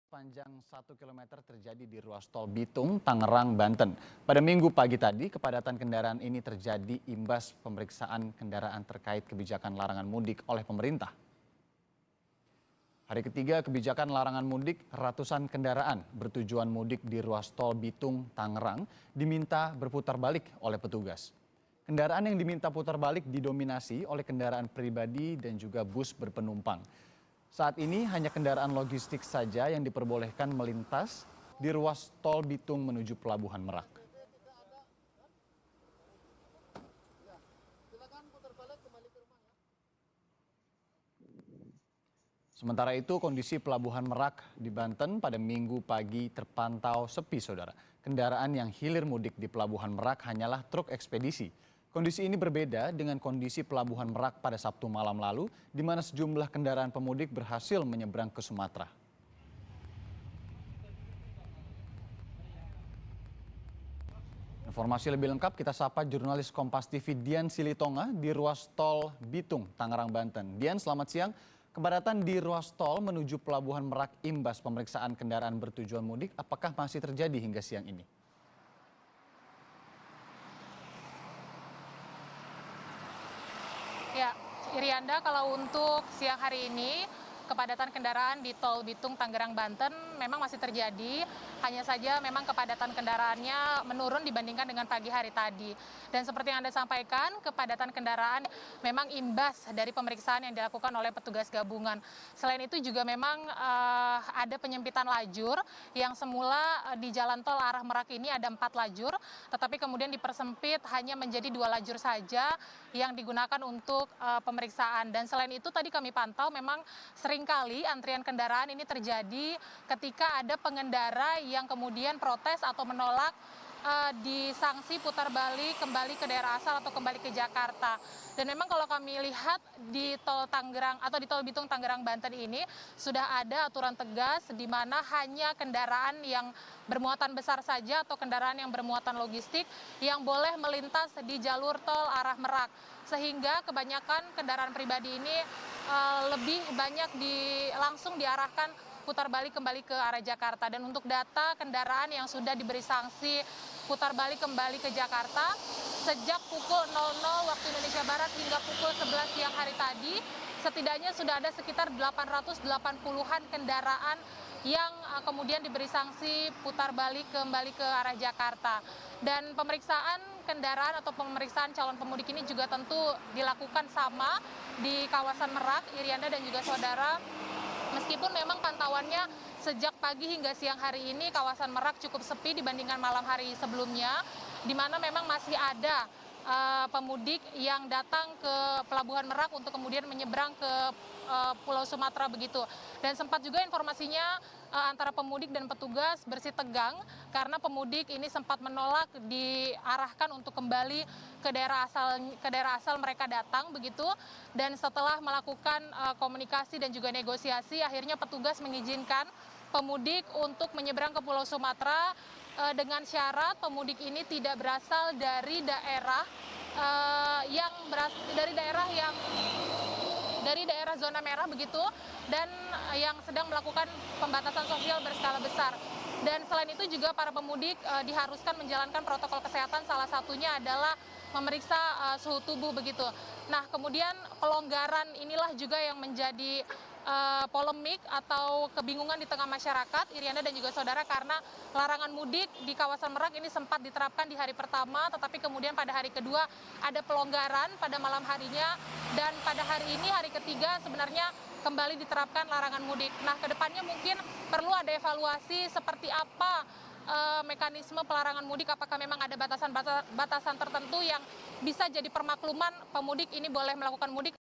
Panjang 1 km terjadi di ruas tol Bitung, Tangerang, Banten. Pada Minggu pagi tadi, kepadatan kendaraan ini terjadi imbas pemeriksaan kendaraan terkait kebijakan larangan mudik oleh pemerintah. Hari ketiga kebijakan larangan mudik, ratusan kendaraan bertujuan mudik di ruas tol Bitung, Tangerang diminta berputar balik oleh petugas. Kendaraan yang diminta putar balik didominasi oleh kendaraan pribadi dan juga bus berpenumpang. Saat ini hanya kendaraan logistik saja yang diperbolehkan melintas di ruas tol Bitung menuju Pelabuhan Merak. Sementara itu, kondisi Pelabuhan Merak di Banten pada Minggu pagi terpantau sepi, saudara. Kendaraan yang hilir mudik di Pelabuhan Merak hanyalah truk ekspedisi. Kondisi ini berbeda dengan kondisi Pelabuhan Merak pada Sabtu malam lalu, di mana sejumlah kendaraan pemudik berhasil menyeberang ke Sumatera. Informasi lebih lengkap kita sapa jurnalis Kompas TV Dian Silitonga di ruas tol Bitung, Tangerang, Banten. Dian, selamat siang. Kepadatan di ruas tol menuju Pelabuhan Merak imbas pemeriksaan kendaraan bertujuan mudik, apakah masih terjadi hingga siang ini? Ya, Irianda, kalau untuk siang hari ini, kepadatan kendaraan di tol Bitung, Tangerang, Banten memang masih terjadi. Hanya saja memang kepadatan kendaraannya menurun dibandingkan dengan pagi hari tadi. Dan seperti yang Anda sampaikan, kepadatan kendaraan memang imbas dari pemeriksaan yang dilakukan oleh petugas gabungan. Selain itu juga memang ada penyempitan lajur yang semula di jalan tol arah Merak ini ada 4 lajur, tetapi kemudian dipersempit hanya menjadi 2 lajur saja yang digunakan untuk pemeriksaan. Dan selain itu tadi kami pantau memang seringkali antrian kendaraan ini terjadi ketika ada pengendara yang kemudian protes atau menolak disanksi putar balik kembali ke daerah asal atau kembali ke Jakarta. Dan memang kalau kami lihat di tol Tangerang atau di tol Bitung Tangerang Banten ini sudah ada aturan tegas di mana hanya kendaraan yang bermuatan besar saja atau kendaraan yang bermuatan logistik yang boleh melintas di jalur tol arah Merak. Sehingga kebanyakan kendaraan pribadi ini lebih banyak langsung diarahkan putar balik kembali ke arah Jakarta. Dan untuk data kendaraan yang sudah diberi sanksi putar balik kembali ke Jakarta sejak pukul 00 waktu Indonesia Barat hingga pukul 11 siang hari tadi, setidaknya sudah ada sekitar 880-an kendaraan yang kemudian diberi sanksi putar balik kembali ke arah Jakarta. Dan pemeriksaan kendaraan atau pemeriksaan calon pemudik ini juga tentu dilakukan sama di kawasan Merak, Irianda dan juga saudara. Meskipun memang pantauannya sejak pagi hingga siang hari ini kawasan Merak cukup sepi dibandingkan malam hari sebelumnya, di mana memang masih ada pemudik yang datang ke Pelabuhan Merak untuk kemudian menyeberang ke Pulau Sumatera begitu. Dan sempat juga informasinya antara pemudik dan petugas bersih tegang karena pemudik ini sempat menolak diarahkan untuk kembali ke daerah asal mereka datang begitu. Dan setelah melakukan komunikasi dan juga negosiasi, akhirnya petugas mengizinkan pemudik untuk menyeberang ke Pulau Sumatera dengan syarat pemudik ini tidak berasal dari daerah dari daerah zona merah begitu, dan yang sedang melakukan pembatasan sosial berskala besar. Dan selain itu juga para pemudik diharuskan menjalankan protokol kesehatan, salah satunya adalah memeriksa suhu tubuh begitu. Nah, kemudian pelonggaran inilah juga yang menjadi polemik atau kebingungan di tengah masyarakat, Iriana dan juga saudara, karena larangan mudik di kawasan Merak ini sempat diterapkan di hari pertama, tetapi kemudian pada hari kedua ada pelonggaran pada malam harinya, dan pada hari ini hari ketiga sebenarnya kembali diterapkan larangan mudik. Nah, kedepannya mungkin perlu ada evaluasi seperti apa mekanisme pelarangan mudik, apakah memang ada batasan tertentu yang bisa jadi permakluman pemudik ini boleh melakukan mudik